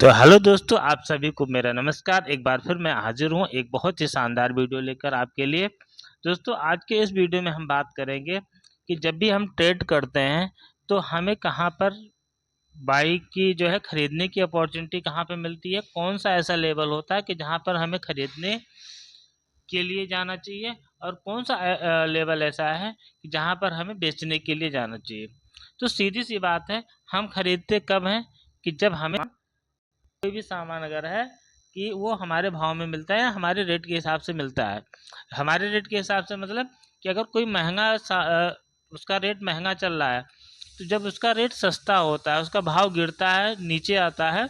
तो हेलो दोस्तों, आप सभी को मेरा नमस्कार। एक बार फिर मैं हाजिर हूँ एक बहुत ही शानदार वीडियो लेकर आपके लिए। दोस्तों, आज के इस वीडियो में हम बात करेंगे कि जब भी हम ट्रेड करते हैं तो हमें कहाँ पर बाई की जो है ख़रीदने की अपॉर्चुनिटी कहाँ पे मिलती है, कौन सा ऐसा लेवल होता है कि जहाँ पर हमें ख़रीदने के लिए जाना चाहिए और कौन सा लेवल ऐसा है कि जहाँ पर हमें बेचने के लिए जाना चाहिए। तो सीधी सी बात है, हम खरीदते कब हैं कि जब हमें कोई भी सामान अगर है कि वो हमारे भाव में मिलता है या हमारे रेट के हिसाब से मिलता है। हमारे रेट के हिसाब से मतलब कि अगर कोई उसका रेट महंगा चल रहा है, तो जब उसका रेट सस्ता होता है, उसका भाव गिरता है, नीचे आता है,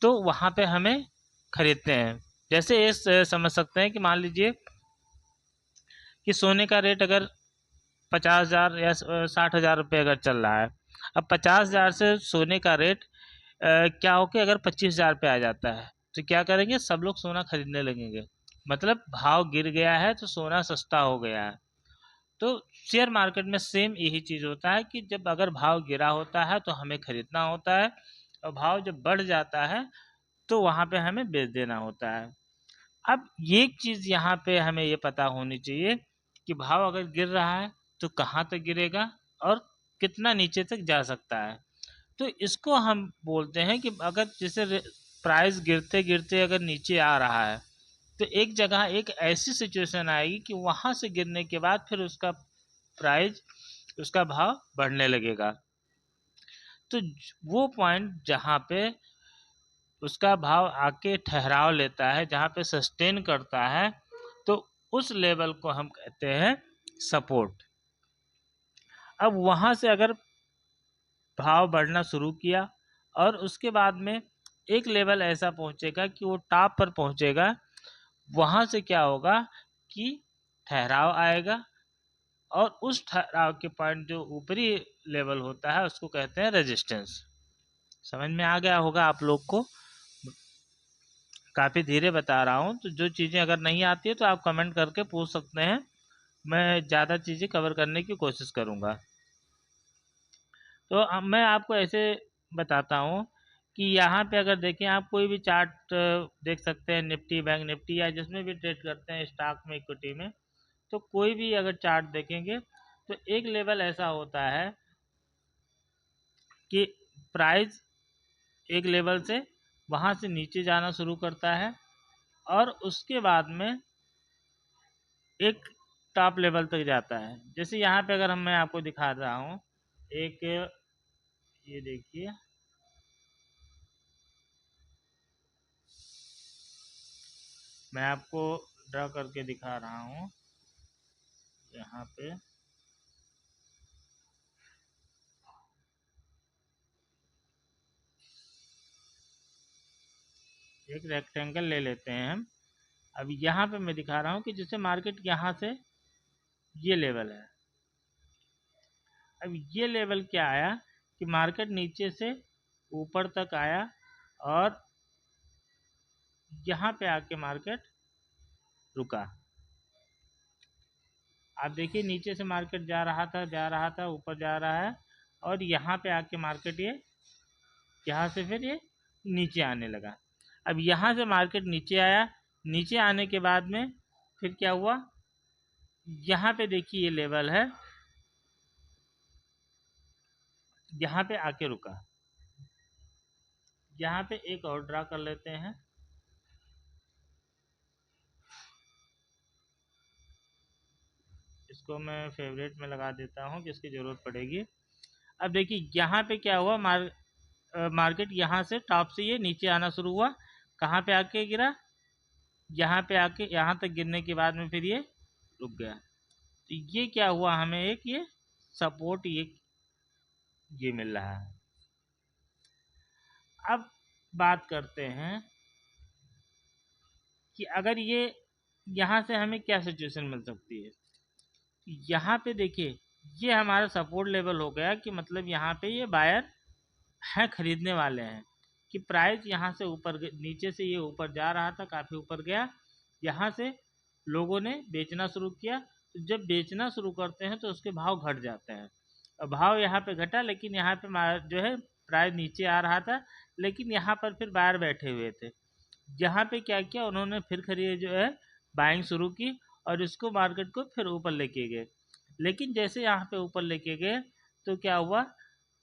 तो वहाँ पे हमें खरीदते हैं। जैसे ये समझ सकते हैं कि मान लीजिए कि सोने का रेट अगर 50,000 या 60,000 रुपये अगर चल रहा है। अब 50,000 से सोने का रेट क्या हो कि अगर 25,000 पे आ जाता है, तो क्या करेंगे, सब लोग सोना खरीदने लगेंगे। मतलब भाव गिर गया है तो सोना सस्ता हो गया है। तो शेयर मार्केट में सेम यही चीज़ होता है कि जब अगर भाव गिरा होता है तो हमें खरीदना होता है, और भाव जब बढ़ जाता है तो वहाँ पे हमें बेच देना होता है। अब ये चीज़ यहाँ पे हमें ये पता होनी चाहिए कि भाव अगर गिर रहा है तो कहाँ तक गिरेगा और कितना नीचे तक जा सकता है। तो इसको हम बोलते हैं कि अगर जैसे प्राइस गिरते गिरते अगर नीचे आ रहा है, तो एक जगह एक ऐसी सिचुएशन आएगी कि वहाँ से गिरने के बाद फिर उसका प्राइस, उसका भाव बढ़ने लगेगा। तो वो पॉइंट जहाँ पे उसका भाव आके ठहराव लेता है, जहाँ पे सस्टेन करता है, तो उस लेवल को हम कहते हैं सपोर्ट। अब वहाँ से अगर भाव बढ़ना शुरू किया और उसके बाद में एक लेवल ऐसा पहुंचेगा कि वो टॉप पर पहुंचेगा, वहाँ से क्या होगा कि ठहराव आएगा, और उस ठहराव के पॉइंट जो ऊपरी लेवल होता है उसको कहते हैं रेजिस्टेंस। समझ में आ गया होगा आप लोग को। काफ़ी धीरे बता रहा हूँ, तो जो चीज़ें अगर नहीं आती है तो आप कमेंट करके पूछ सकते हैं, मैं ज़्यादा चीज़ें कवर करने की कोशिश करूँगा। तो अब मैं आपको ऐसे बताता हूँ कि यहाँ पे अगर देखें, आप कोई भी चार्ट देख सकते हैं, निफ्टी, बैंक निफ्टी, या जिसमें भी ट्रेड करते हैं स्टॉक में, इक्विटी में, तो कोई भी अगर चार्ट देखेंगे तो एक लेवल ऐसा होता है कि प्राइस एक लेवल से वहाँ से नीचे जाना शुरू करता है, और उसके बाद में एक टॉप लेवल तक जाता है। जैसे यहाँ पे अगर मैं आपको दिखा रहा हूँ, एक ये देखिए, मैं आपको ड्रा करके दिखा रहा हूँ यहाँ पे। एक रेक्टेंगल ले लेते हैं हम। अब यहाँ पे मैं दिखा रहा हूँ कि जैसे मार्केट यहाँ से ये लेवल है। अब ये लेवल क्या आया कि मार्केट नीचे से ऊपर तक आया, और यहाँ पे आके मार्केट रुका। आप देखिए, नीचे से मार्केट जा रहा था, ऊपर जा रहा है, और यहाँ पे आके मार्केट यहाँ से फिर ये नीचे आने लगा। अब यहाँ से मार्केट नीचे आया, नीचे आने के बाद में फिर क्या हुआ, यहाँ पे देखिए ये लेवल है, यहाँ पे आके रुका। यहाँ पे एक और ड्रा कर लेते हैं। इसको मैं फेवरेट में लगा देता हूँ कि इसकी ज़रूरत पड़ेगी। अब देखिए यहाँ पे क्या हुआ, मार्केट यहाँ से टॉप से ये नीचे आना शुरू हुआ, कहाँ पे आके गिरा, यहाँ पे आके यहाँ तक गिरने के बाद में फिर ये रुक गया। तो ये क्या हुआ, हमें एक ये सपोर्ट ये मिल रहा है। अब बात करते हैं कि अगर ये यहाँ से हमें क्या सिचुएशन मिल सकती है। यहाँ पे देखिए, ये हमारा सपोर्ट लेवल हो गया कि मतलब यहाँ पे ये बायर हैं, खरीदने वाले हैं, कि प्राइस यहाँ से ऊपर, नीचे से ये ऊपर जा रहा था, काफ़ी ऊपर गया, यहाँ से लोगों ने बेचना शुरू किया। तो जब बेचना शुरू करते हैं तो उसके भाव घट जाते हैं, और भाव यहाँ पे घटा, लेकिन यहाँ पे जो है प्राइस नीचे आ रहा था, लेकिन यहाँ पर फिर बायर बैठे हुए थे। यहाँ पे क्या किया उन्होंने, फिर खरीद जो है बाइंग शुरू की और इसको मार्केट को फिर ऊपर लेके गए। लेकिन जैसे यहाँ पे ऊपर लेके गए तो क्या हुआ,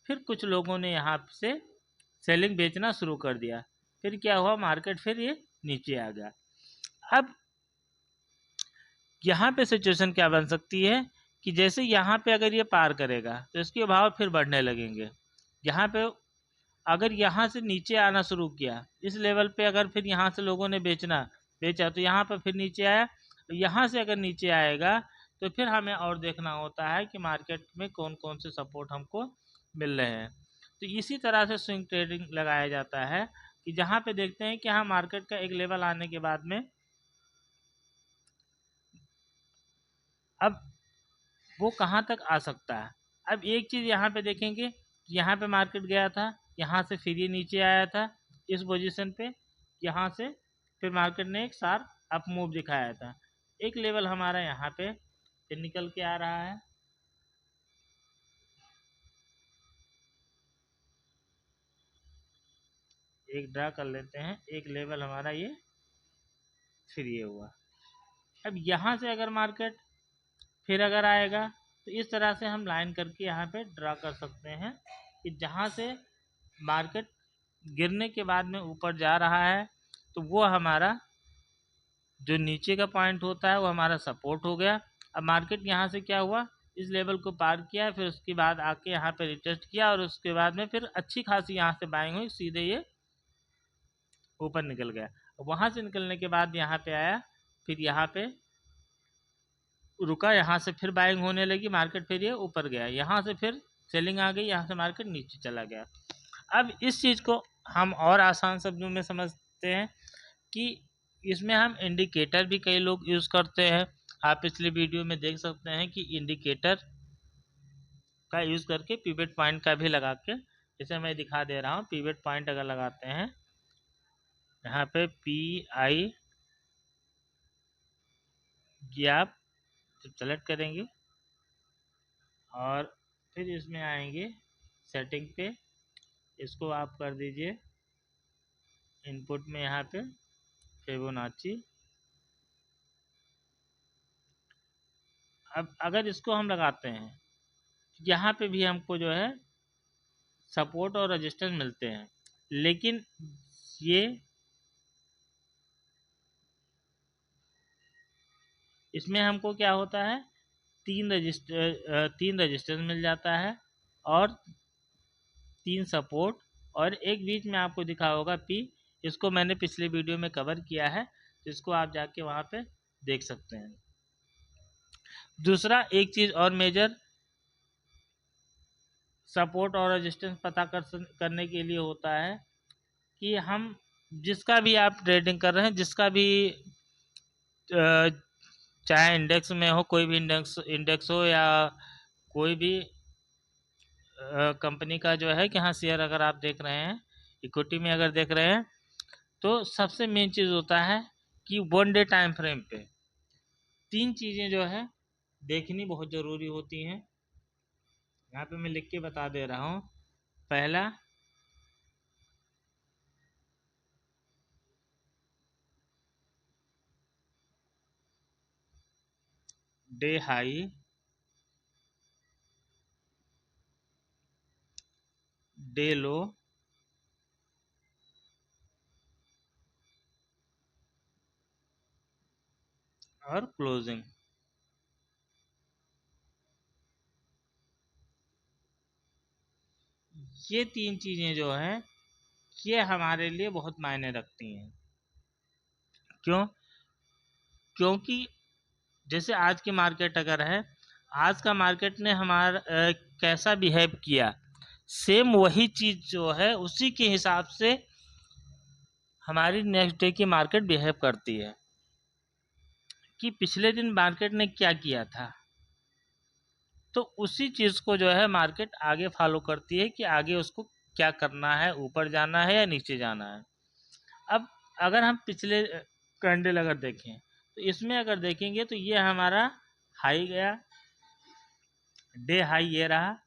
फिर कुछ लोगों ने यहाँ से सेलिंग बेचना शुरू कर दिया। फिर क्या हुआ, मार्केट फिर ये नीचे आ गया। अब यहाँ पे सिचुएशन क्या बन सकती है कि जैसे यहाँ पे अगर ये पार करेगा तो इसके भाव फिर बढ़ने लगेंगे। यहाँ पे अगर यहाँ से नीचे आना शुरू किया इस लेवल पे, अगर फिर यहाँ से लोगों ने बेचा तो यहाँ पर फिर नीचे आया। यहाँ से अगर नीचे आएगा तो फिर हमें और देखना होता है कि मार्केट में कौन कौन से सपोर्ट हमको मिल रहे हैं। तो इसी तरह से स्विंग ट्रेडिंग लगाया जाता है कि जहाँ पे देखते हैं कि हाँ मार्केट का एक लेवल आने के बाद में अब वो कहाँ तक आ सकता है। अब एक चीज़ यहाँ पे देखेंगे, यहाँ पे मार्केट गया था, यहाँ से फिर ये नीचे आया था इस पोजीशन पे, यहाँ से फिर मार्केट ने एक शार्प अप मूव दिखाया था। एक लेवल हमारा यहाँ पे निकल के आ रहा है, एक ड्रा कर लेते हैं, एक लेवल हमारा ये फिर ये हुआ। अब यहाँ से अगर मार्केट फिर अगर आएगा तो इस तरह से हम लाइन करके यहाँ पे ड्रा कर सकते हैं कि जहाँ से मार्केट गिरने के बाद में ऊपर जा रहा है तो वो हमारा जो नीचे का पॉइंट होता है वो हमारा सपोर्ट हो गया। अब मार्केट यहाँ से क्या हुआ, इस लेवल को पार किया, फिर उसके बाद आके यहाँ पे रिटेस्ट किया और उसके बाद में फिर अच्छी खासी यहाँ से बाइंग हुई, सीधे ये ऊपर निकल गया। वहाँ से निकलने के बाद यहाँ पे आया, फिर यहाँ पे रुका, यहाँ से फिर बाइंग होने लगी, मार्केट फिर ये ऊपर गया, यहाँ से फिर सेलिंग आ गई, यहाँ से मार्केट नीचे चला गया। अब इस चीज़ को हम और आसान शब्दों में समझते हैं कि इसमें हम इंडिकेटर भी कई लोग यूज़ करते हैं। आप पिछले वीडियो में देख सकते हैं कि इंडिकेटर का यूज़ करके पिवट पॉइंट का भी लगा के, जैसे मैं दिखा दे रहा हूँ, पिवट पॉइंट अगर लगाते हैं यहाँ पे PI ये आप जब सेलेक्ट करेंगे और फिर इसमें आएंगे सेटिंग पे, इसको आप कर दीजिए इनपुट में यहाँ पे फिबोनाची। अब अगर इसको हम लगाते हैं यहाँ पे भी हमको जो है सपोर्ट और रेजिस्टेंस मिलते हैं, लेकिन ये इसमें हमको क्या होता है, तीन रजिस्टेंस मिल जाता है और 3 सपोर्ट, और एक बीच में आपको दिखा होगा P। इसको मैंने पिछले वीडियो में कवर किया है, तो इसको आप जाके वहाँ पे देख सकते हैं। दूसरा एक चीज़ और मेजर सपोर्ट और रेजिस्टेंस पता करने के लिए होता है कि हम जिसका भी आप ट्रेडिंग कर रहे हैं, जिसका भी चाहे इंडेक्स में हो, कोई भी इंडेक्स हो या कोई भी कंपनी का जो है कि हाँ शेयर अगर आप देख रहे हैं, इक्विटी में अगर देख रहे हैं, तो सबसे मेन चीज़ होता है कि 1 डे टाइम फ्रेम पे 3 चीज़ें जो है देखनी बहुत ज़रूरी होती हैं। यहाँ पे मैं लिख के बता दे रहा हूँ। पहला, डे हाई, डे लो, और क्लोजिंग। ये 3 चीज़ें जो हैं ये हमारे लिए बहुत मायने रखती हैं। क्यों? क्योंकि जैसे आज की मार्केट अगर है, आज का मार्केट ने हमारा कैसा बिहेव किया, सेम वही चीज़ जो है उसी के हिसाब से हमारी नेक्स्ट डे की मार्केट बिहेव करती है कि पिछले दिन मार्केट ने क्या किया था, तो उसी चीज़ को जो है मार्केट आगे फॉलो करती है कि आगे उसको क्या करना है, ऊपर जाना है या नीचे जाना है। अब अगर हम पिछले कैंडल अगर देखें तो इसमें अगर देखेंगे तो ये हमारा हाई गया, डे हाई ये रहा,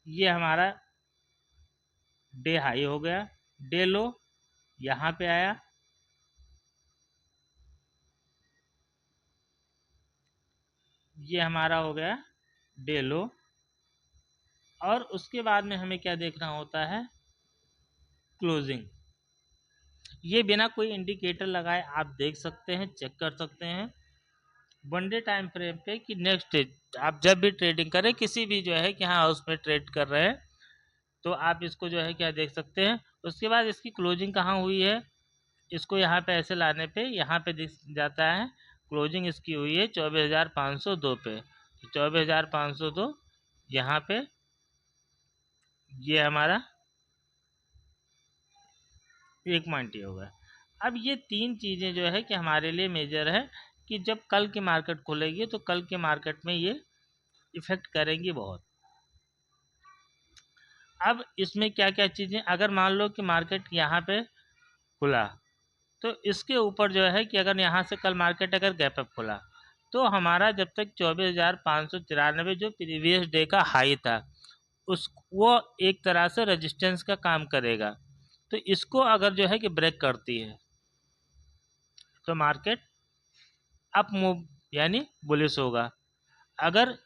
ये हमारा डे हाई हो गया, डे लो यहाँ पे आया, ये हमारा हो गया डे लो। और उसके बाद में हमें क्या देखना होता है, क्लोजिंग। ये बिना कोई इंडिकेटर लगाए आप देख सकते हैं, चेक कर सकते हैं वन डे टाइम फ्रेम पे कि नेक्स्ट डे आप जब भी ट्रेडिंग करें, किसी भी जो है कि हाँ हाउस में ट्रेड कर रहे हैं, तो आप इसको जो है क्या देख सकते हैं। उसके बाद इसकी क्लोजिंग कहाँ हुई है, इसको यहाँ पे ऐसे लाने पे यहाँ पे दिख जाता है क्लोजिंग इसकी हुई है 24,502 पे। 24,502 यहाँ पे ये हमारा एक पॉइंट होगा। अब ये तीन चीज़ें जो है कि हमारे लिए मेजर है कि जब कल की मार्केट खुलेगी तो कल के मार्केट में ये इफ़ेक्ट करेंगी बहुत। अब इसमें क्या क्या चीज़ें, अगर मान लो कि मार्केट यहाँ पे खुला तो इसके ऊपर जो है कि अगर यहाँ से कल मार्केट अगर गैप अप खुला तो हमारा जब तक 24,593 जो प्रीवियस डे का हाई था उस वो एक तरह से रेजिस्टेंस का काम करेगा। तो इसको अगर जो है कि ब्रेक करती है तो मार्केट अप मूव यानी बुलिश होगा। अगर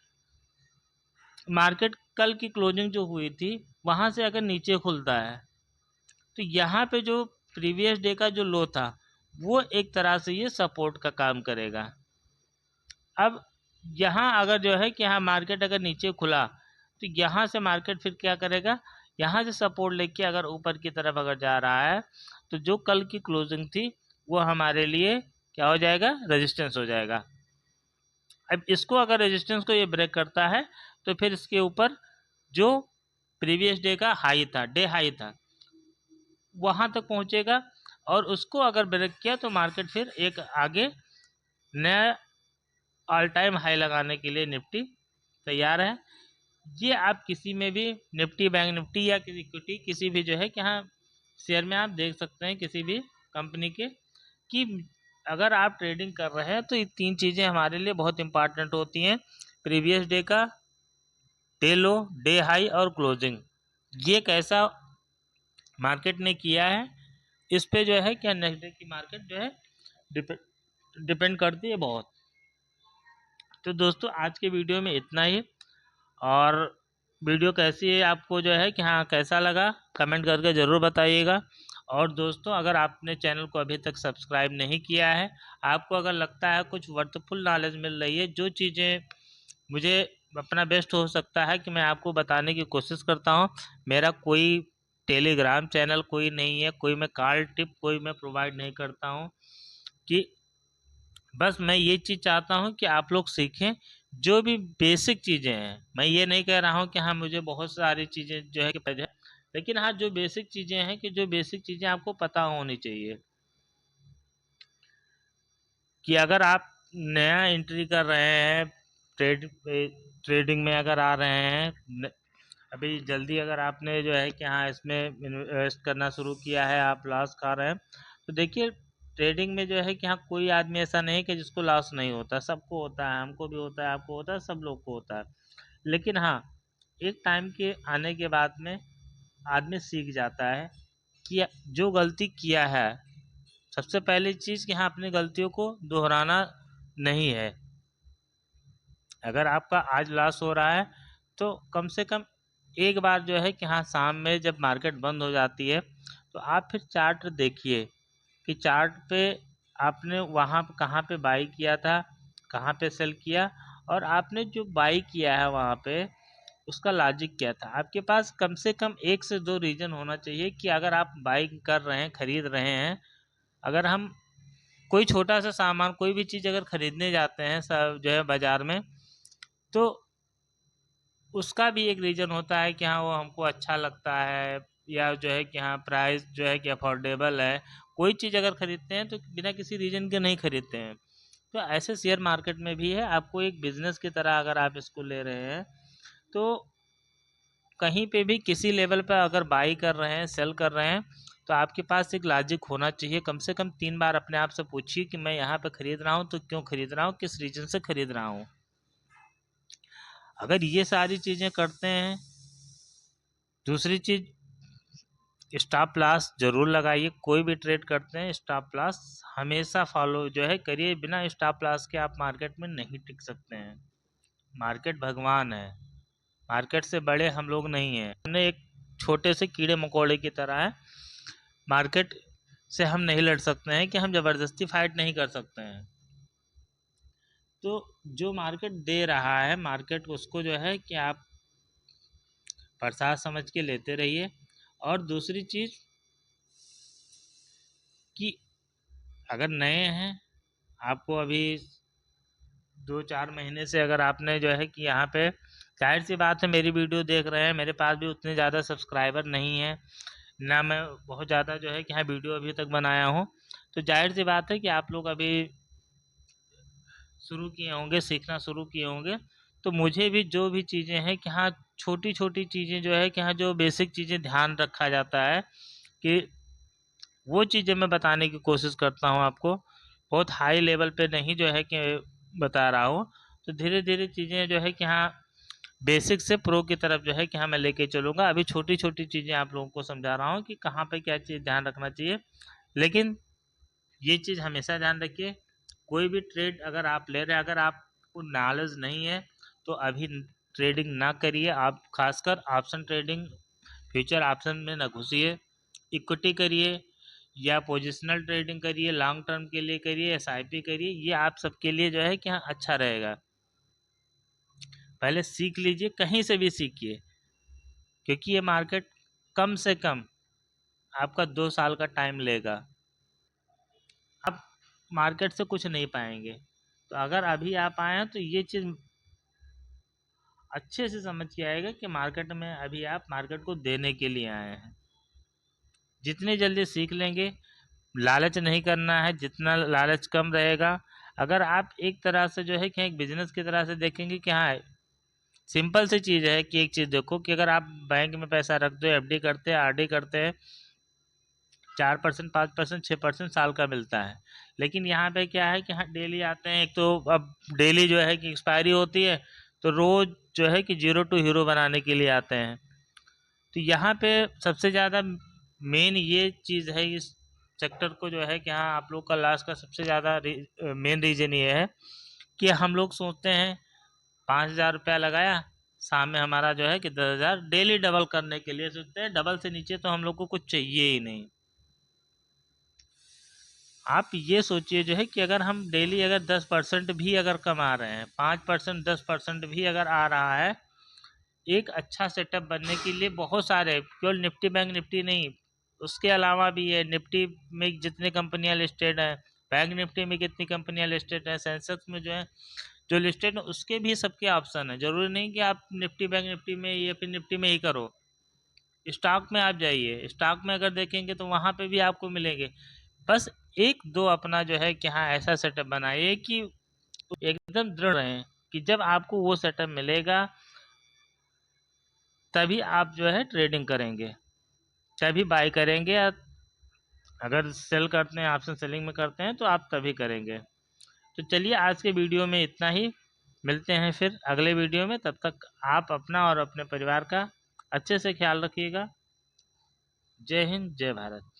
मार्केट कल की क्लोजिंग जो हुई थी वहाँ से अगर नीचे खुलता है तो यहाँ पे जो प्रीवियस डे का जो लो था वो एक तरह से ये सपोर्ट का काम करेगा। अब यहाँ अगर जो है कि यहाँ मार्केट अगर नीचे खुला तो यहाँ से मार्केट फिर क्या करेगा, यहाँ से सपोर्ट लेके अगर ऊपर की तरफ अगर जा रहा है तो जो कल की क्लोजिंग थी वो हमारे लिए क्या हो जाएगा, रेजिस्टेंस हो जाएगा। अब इसको अगर रेजिस्टेंस को ये ब्रेक करता है तो फिर इसके ऊपर जो प्रीवियस डे का हाई था, डे हाई था, वहाँ तक पहुँचेगा और उसको अगर ब्रेक किया तो मार्केट फिर एक आगे नया ऑल टाइम हाई लगाने के लिए निफ्टी तैयार है। ये आप किसी में भी निफ्टी, बैंक निफ्टी या किसी इक्विटी किसी भी जो है कि हाँ शेयर में आप देख सकते हैं किसी भी कंपनी के कि अगर आप ट्रेडिंग कर रहे हैं तो ये तीन चीज़ें हमारे लिए बहुत इंपॉर्टेंट होती हैं, प्रीवियस डे का डे लो, डे हाई और क्लोजिंग। ये कैसा मार्केट ने किया है इस पे जो है क्या नेक्स्ट डे की मार्केट जो है डिपेंड करती है बहुत। तो दोस्तों आज के वीडियो में इतना ही, और वीडियो कैसी है आपको जो है कि हाँ कैसा लगा कमेंट करके ज़रूर बताइएगा। और दोस्तों अगर आपने चैनल को अभी तक सब्सक्राइब नहीं किया है, आपको अगर लगता है कुछ वर्थफुल नॉलेज मिल रही है, जो चीज़ें मुझे अपना बेस्ट हो सकता है कि मैं आपको बताने की कोशिश करता हूँ। मेरा कोई टेलीग्राम चैनल कोई नहीं है, कोई मैं कॉल टिप कोई मैं प्रोवाइड नहीं करता हूँ, कि बस मैं ये चीज़ चाहता हूँ कि आप लोग सीखें जो भी बेसिक चीज़ें हैं। मैं ये नहीं कह रहा हूँ कि हाँ मुझे बहुत सारी चीज़ें जो है कि पता है, लेकिन हाँ जो बेसिक चीज़ें हैं कि जो बेसिक चीज़ें आपको पता होनी चाहिए कि अगर आप नया एंट्री कर रहे हैं ट्रेडिंग में अगर आ रहे हैं अभी जल्दी, अगर आपने जो है कि हाँ इसमें इन्वेस्ट करना शुरू किया है, आप लॉस खा रहे हैं, तो देखिए ट्रेडिंग में जो है कि हाँ कोई आदमी ऐसा नहीं कि जिसको लॉस नहीं होता, सबको होता है, हमको भी होता है, आपको होता है, सब लोग को होता है। लेकिन हाँ एक टाइम के आने के बाद में आदमी सीख जाता है कि जो गलती किया है, सबसे पहली चीज़ कि हाँ अपनी गलतियों को दोहराना नहीं है। अगर आपका आज लॉस हो रहा है तो कम से कम एक बार जो है कि हाँ शाम में जब मार्केट बंद हो जाती है तो आप फिर चार्ट देखिए कि चार्ट पे आपने वहाँ कहाँ पे बाई किया था, कहाँ पे सेल किया, और आपने जो बाई किया है वहाँ पे उसका लॉजिक क्या था। आपके पास कम से कम एक से दो रीज़न होना चाहिए कि अगर आप बाई कर रहे हैं, खरीद रहे हैं, अगर हम कोई छोटा सा सामान कोई भी चीज़ अगर खरीदने जाते हैं सब जो है बाज़ार में, तो उसका भी एक रीज़न होता है कि हाँ वो हमको अच्छा लगता है, या जो है कि हाँ प्राइस जो है कि अफोर्डेबल है। कोई चीज़ अगर खरीदते हैं तो बिना किसी रीज़न के नहीं खरीदते हैं। तो ऐसे शेयर मार्केट में भी है, आपको एक बिज़नेस की तरह अगर आप इसको ले रहे हैं तो कहीं पे भी किसी लेवल पर अगर बाई कर रहे हैं, सेल कर रहे हैं, तो आपके पास एक लॉजिक होना चाहिए। कम से कम 3 बार अपने आप से पूछिए कि मैं यहाँ पे ख़रीद रहा हूँ तो क्यों ख़रीद रहा हूँ, किस रीज़न से ख़रीद रहा हूँ। अगर ये सारी चीज़ें करते हैं, दूसरी चीज़ स्टॉप लॉस जरूर लगाइए। कोई भी ट्रेड करते हैं स्टॉप लॉस हमेशा फॉलो जो है करिए। बिना स्टॉप लॉस के आप मार्केट में नहीं टिक सकते हैं। मार्केट भगवान है, मार्केट से बड़े हम लोग नहीं हैं। हमने एक छोटे से कीड़े मकोड़े की तरह है। मार्केट से हम नहीं लड़ सकते हैं कि हम ज़बरदस्ती फाइट नहीं कर सकते हैं। तो जो मार्केट दे रहा है, मार्केट उसको जो है कि आप प्रसाद समझ के लेते रहिए। और दूसरी चीज़ कि अगर नए हैं, आपको अभी 2-4 महीने से अगर आपने जो है कि यहाँ पे, जाहिर सी बात है मेरी वीडियो देख रहे हैं, मेरे पास भी उतने ज़्यादा सब्सक्राइबर नहीं है ना, मैं बहुत ज़्यादा जो है कि हाँ वीडियो अभी तक बनाया हूँ। तो जाहिर सी बात है कि आप लोग अभी शुरू किए होंगे, सीखना शुरू किए होंगे। तो मुझे भी जो भी चीज़ें हैं कि हाँ छोटी छोटी चीज़ें जो है कि हाँ जो बेसिक चीज़ें ध्यान रखा जाता है कि वो चीज़ें मैं बताने की कोशिश करता हूँ आपको। बहुत हाई लेवल पे नहीं जो है कि बता रहा हूँ। तो धीरे धीरे चीज़ें जो है कि हाँ बेसिक से प्रो की तरफ जो है कि हाँ मैं लेके चलूँगा। अभी छोटी छोटी चीज़ें आप लोगों को समझा रहा हूँ कि कहाँ पे क्या चीज़ ध्यान रखना चाहिए। लेकिन ये चीज़ हमेशा ध्यान रखिए, कोई भी ट्रेड अगर आप ले रहे हैं, अगर आपको नॉलेज नहीं है तो अभी ट्रेडिंग ना करिए। आप खासकर ऑप्शन ट्रेडिंग, फ्यूचर ऑप्शन में ना घुसिए। इक्विटी करिए या पोजिशनल ट्रेडिंग करिए, लॉन्ग टर्म के लिए करिए, एसआईपी करिए। ये आप सबके लिए जो है कि हाँ अच्छा रहेगा। पहले सीख लीजिए, कहीं से भी सीखिए, क्योंकि ये मार्केट कम से कम आपका 2 साल का टाइम लेगा। आप मार्केट से कुछ नहीं पाएंगे। तो अगर अभी आप आए हैं तो ये चीज़ अच्छे से समझ के आएगा कि मार्केट में अभी आप मार्केट को देने के लिए आए हैं। जितनी जल्दी सीख लेंगे, लालच नहीं करना है, जितना लालच कम रहेगा। अगर आप एक तरह से जो है कि एक बिजनेस की तरह से देखेंगे कि हाँ सिंपल सी चीज़ है कि एक चीज़ देखो कि अगर आप बैंक में पैसा रख दो, एफडी करते हैं, आरडी करते हैं, 4%, 5%, 6% साल का मिलता है। लेकिन यहाँ पे क्या है कि हाँ डेली आते हैं। एक तो अब डेली जो है कि एक्सपायरी होती है, तो रोज़ जो है कि जीरो टू हीरो बनाने के लिए आते हैं। तो यहाँ पे सबसे ज़्यादा मेन ये चीज़ है इस सेक्टर को जो है कि हाँ आप लोग का लॉस का सबसे ज़्यादा मेन रीज़न ये है कि हम लोग सोचते हैं 5,000 रुपया लगाया, शाम में हमारा जो है कि 10,000 डेली डबल करने के लिए सोचते हैं। डबल से नीचे तो हम लोग को कुछ चाहिए ही नहीं। आप ये सोचिए जो है कि अगर हम डेली अगर 10% भी अगर कमा रहे हैं, 5%, 10% भी अगर आ रहा है, एक अच्छा सेटअप बनने के लिए बहुत सारे, केवल निफ्टी बैंक निफ्टी नहीं, उसके अलावा भी है। निफ्टी में जितनी कंपनियां लिस्टेड हैं, बैंक निफ्टी में कितनी कंपनियां लिस्टेड हैं, सेंसेक्स में जो है जो लिस्टेड है उसके भी सबके ऑप्शन है। जरूरी नहीं कि आप निफ्टी बैंक निफ्टी में या फिर निफ्टी में ही करो। स्टॉक में आप जाइए, स्टॉक में अगर देखेंगे तो वहाँ पे भी आपको मिलेंगे। बस एक दो अपना जो है कि हाँ ऐसा सेटअप बनाइए कि एकदम दृढ़ रहें कि जब आपको वो सेटअप मिलेगा तभी आप जो है ट्रेडिंग करेंगे, तभी बाई करेंगे। या अगर सेल करते हैं, ऑप्शन सेलिंग में करते हैं तो आप तभी करेंगे। तो चलिए आज के वीडियो में इतना ही। मिलते हैं फिर अगले वीडियो में। तब तक आप अपना और अपने परिवार का अच्छे से ख्याल रखिएगा। जय हिंद, जय भारत।